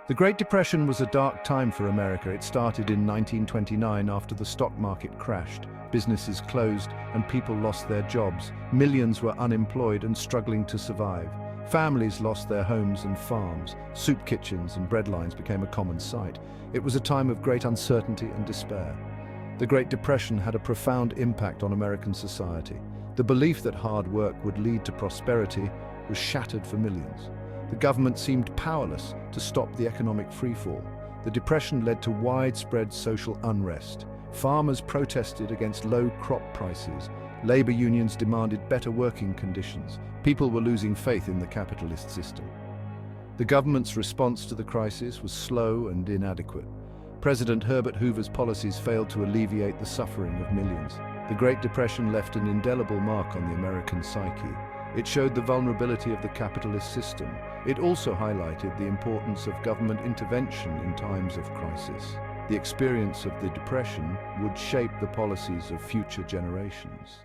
The Great Depression was a dark time for America. It started in 1929 after the stock market crashed. Businesses closed and people lost their jobs. Millions were unemployed and struggling to survive. Families lost their homes and farms. Soup kitchens and bread lines became a common sight. It was a time of great uncertainty and despair. The Great Depression had a profound impact on American society. The belief that hard work would lead to prosperity was shattered for millions. The government seemed powerless to stop the economic freefall. The Depression led to widespread social unrest. Farmers protested against low crop prices. Labor unions demanded better working conditions. People were losing faith in the capitalist system. The government's response to the crisis was slow and inadequate. President Herbert Hoover's policies failed to alleviate the suffering of millions. The Great Depression left an indelible mark on the American psyche. It showed the vulnerability of the capitalist system. It also highlighted the importance of government intervention in times of crisis. The experience of the Depression would shape the policies of future generations.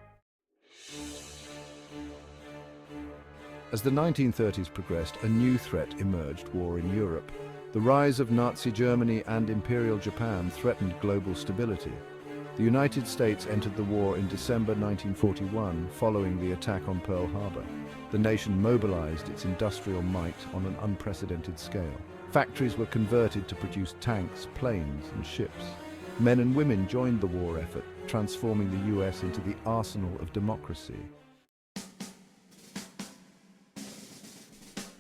As the 1930s progressed, a new threat emerged: war in Europe. The rise of Nazi Germany and Imperial Japan threatened global stability. The United States entered the war in December 1941, following the attack on Pearl Harbor. The nation mobilized its industrial might on an unprecedented scale. Factories were converted to produce tanks, planes, and ships. Men and women joined the war effort, transforming the US into the arsenal of democracy.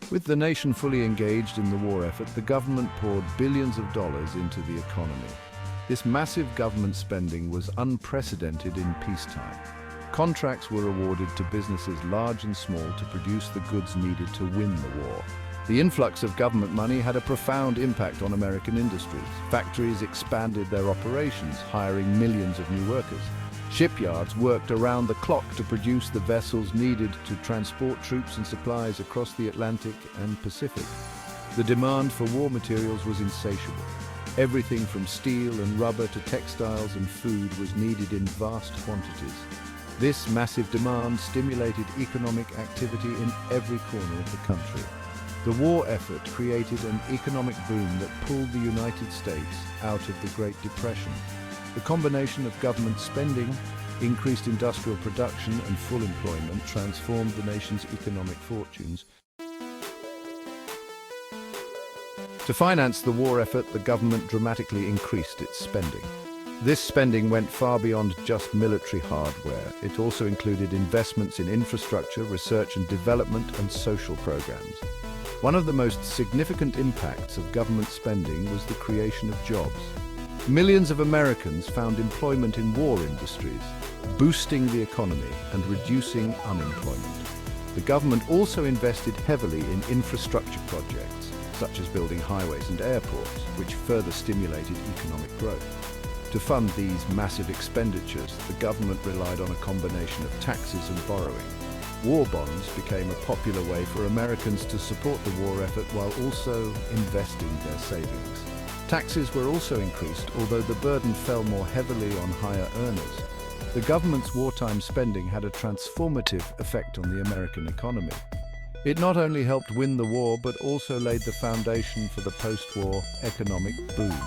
With the nation fully engaged in the war effort, the government poured billions of dollars into the economy. This massive government spending was unprecedented in peacetime. Contracts were awarded to businesses large and small to produce the goods needed to win the war. The influx of government money had a profound impact on American industries. Factories expanded their operations, hiring millions of new workers. Shipyards worked around the clock to produce the vessels needed to transport troops and supplies across the Atlantic and Pacific. The demand for war materials was insatiable. Everything from steel and rubber to textiles and food was needed in vast quantities. This massive demand stimulated economic activity in every corner of the country. The war effort created an economic boom that pulled the United States out of the Great Depression. The combination of government spending, increased industrial production, and full employment transformed the nation's economic fortunes. To finance the war effort, the government dramatically increased its spending. This spending went far beyond just military hardware. It also included investments in infrastructure, research and development, and social programs. One of the most significant impacts of government spending was the creation of jobs. Millions of Americans found employment in war industries, boosting the economy and reducing unemployment. The government also invested heavily in infrastructure projects, such as building highways and airports, which further stimulated economic growth. To fund these massive expenditures, the government relied on a combination of taxes and borrowing. War bonds became a popular way for Americans to support the war effort while also investing their savings. Taxes were also increased, although the burden fell more heavily on higher earners. The government's wartime spending had a transformative effect on the American economy. It not only helped win the war, but also laid the foundation for the post-war economic boom.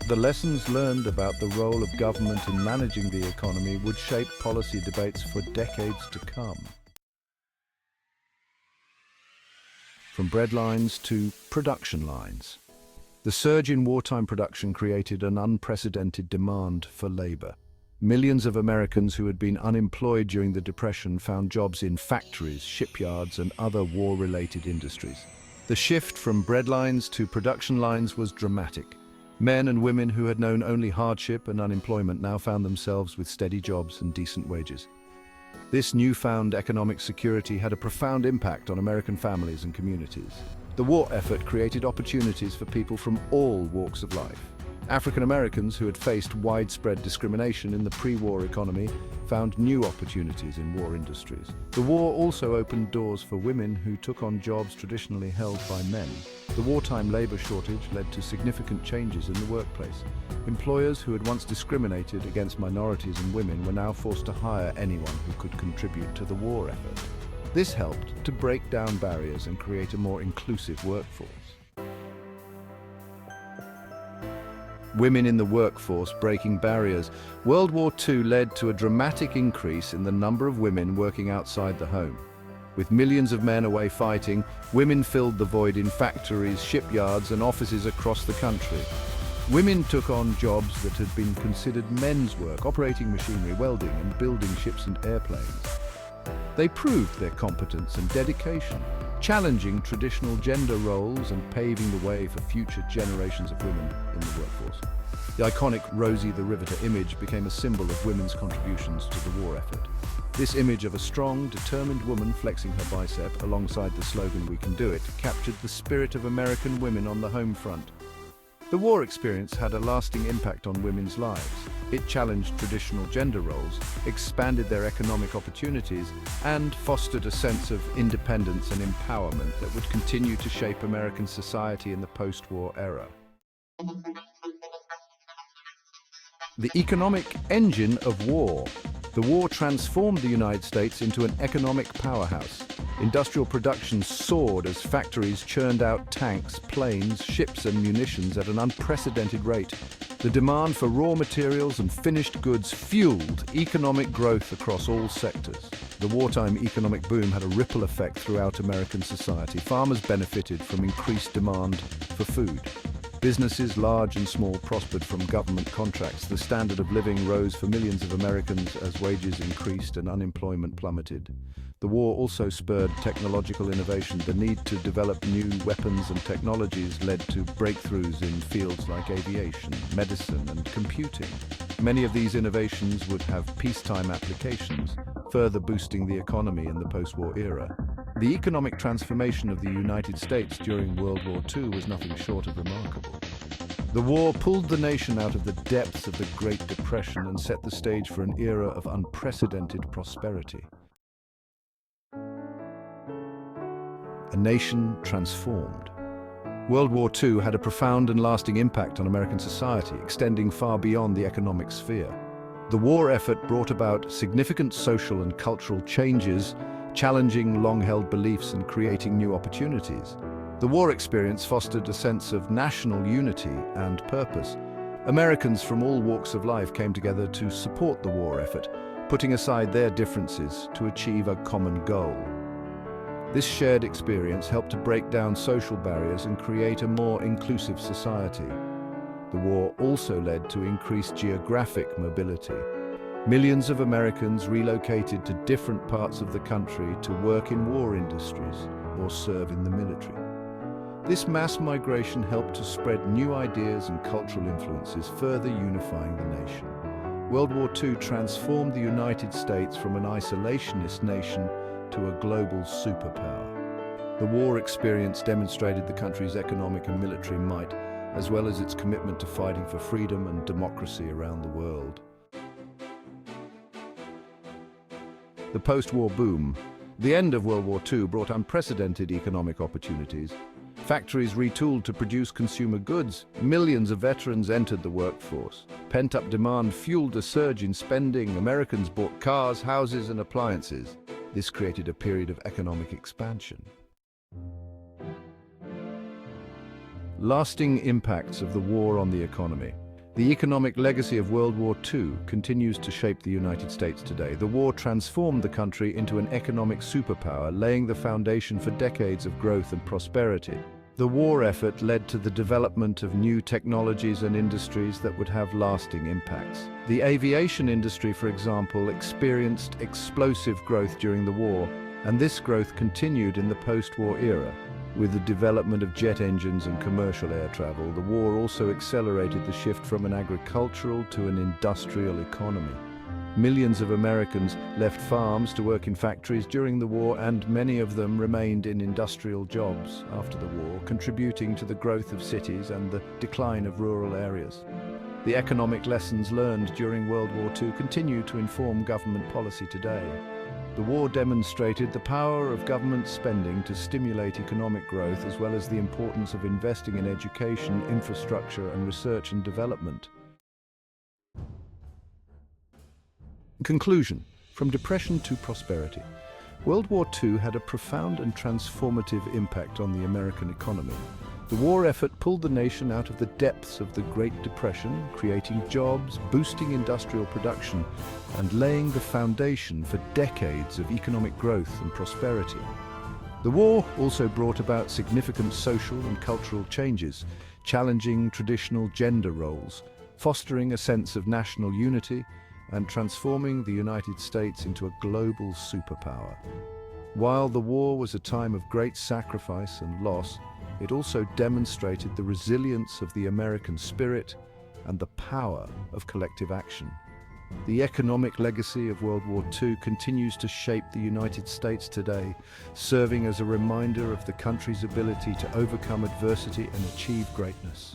The lessons learned about the role of government in managing the economy would shape policy debates for decades to come. From bread lines to production lines. The surge in wartime production created an unprecedented demand for labor. Millions of Americans who had been unemployed during the Depression found jobs in factories, shipyards, and other war-related industries. The shift from bread lines to production lines was dramatic. Men and women who had known only hardship and unemployment now found themselves with steady jobs and decent wages. This newfound economic security had a profound impact on American families and communities. The war effort created opportunities for people from all walks of life. African Americans who had faced widespread discrimination in the pre-war economy found new opportunities in war industries. The war also opened doors for women who took on jobs traditionally held by men. The wartime labor shortage led to significant changes in the workplace. Employers who had once discriminated against minorities and women were now forced to hire anyone who could contribute to the war effort. This helped to break down barriers and create a more inclusive workforce. women in the workforce breaking barriers. World War II led to a dramatic increase in the number of women working outside the home. With millions of men away fighting, women filled the void in factories, shipyards, and offices across the country. Women took on jobs that had been considered men's work, operating machinery, welding, and building ships and airplanes. They proved their competence and dedication, challenging traditional gender roles and paving the way for future generations of women in the workforce. The iconic Rosie the Riveter image became a symbol of women's contributions to the war effort. This image of a strong, determined woman flexing her bicep alongside the slogan "We can do it" captured the spirit of American women on the home front. The war experience had a lasting impact on women's lives. It challenged traditional gender roles, expanded their economic opportunities, and fostered a sense of independence and empowerment that would continue to shape American society in the post-war era. The economic engine of war. The war transformed the United States into an economic powerhouse. Industrial production soared as factories churned out tanks, planes, ships, and munitions at an unprecedented rate. The demand for raw materials and finished goods fueled economic growth across all sectors. The wartime economic boom had a ripple effect throughout American society. Farmers benefited from increased demand for food. Businesses, large and small, prospered from government contracts. The standard of living rose for millions of Americans as wages increased and unemployment plummeted. The war also spurred technological innovation. The need to develop new weapons and technologies led to breakthroughs in fields like aviation, medicine, and computing. Many of these innovations would have peacetime applications, further boosting the economy in the post-war era. The economic transformation of the United States during World War II was nothing short of remarkable. The war pulled the nation out of the depths of the Great Depression and set the stage for an era of unprecedented prosperity. A nation transformed. World War II had a profound and lasting impact on American society, extending far beyond the economic sphere. The war effort brought about significant social and cultural changes, challenging long-held beliefs and creating new opportunities. The war experience fostered a sense of national unity and purpose. Americans from all walks of life came together to support the war effort, putting aside their differences to achieve a common goal. This shared experience helped to break down social barriers and create a more inclusive society. The war also led to increased geographic mobility. Millions of Americans relocated to different parts of the country to work in war industries or serve in the military. This mass migration helped to spread new ideas and cultural influences, further unifying the nation. World War II transformed the United States from an isolationist nation to a global superpower. The war experience demonstrated the country's economic and military might, as well as its commitment to fighting for freedom and democracy around the world. The post-war boom. The end of World War II brought unprecedented economic opportunities. Factories retooled to produce consumer goods. Millions of veterans entered the workforce. Pent-up demand fueled a surge in spending. Americans bought cars, houses, and appliances. This created a period of economic expansion. Lasting impacts of the war on the economy. The economic legacy of World War II continues to shape the United States today. The war transformed the country into an economic superpower, laying the foundation for decades of growth and prosperity. The war effort led to the development of new technologies and industries that would have lasting impacts. The aviation industry, for example, experienced explosive growth during the war, and this growth continued in the post-war era. With the development of jet engines and commercial air travel, the war also accelerated the shift from an agricultural to an industrial economy. Millions of Americans left farms to work in factories during the war, and many of them remained in industrial jobs after the war, contributing to the growth of cities and the decline of rural areas. The economic lessons learned during World War II continue to inform government policy today. The war demonstrated the power of government spending to stimulate economic growth, as well as the importance of investing in education, infrastructure, and research and development. In conclusion, from depression to prosperity, World War II had a profound and transformative impact on the American economy. The war effort pulled the nation out of the depths of the Great Depression, creating jobs, boosting industrial production, and laying the foundation for decades of economic growth and prosperity. The war also brought about significant social and cultural changes, challenging traditional gender roles, fostering a sense of national unity, and transforming the United States into a global superpower. While the war was a time of great sacrifice and loss, it also demonstrated the resilience of the American spirit and the power of collective action. The economic legacy of World War II continues to shape the United States today, serving as a reminder of the country's ability to overcome adversity and achieve greatness.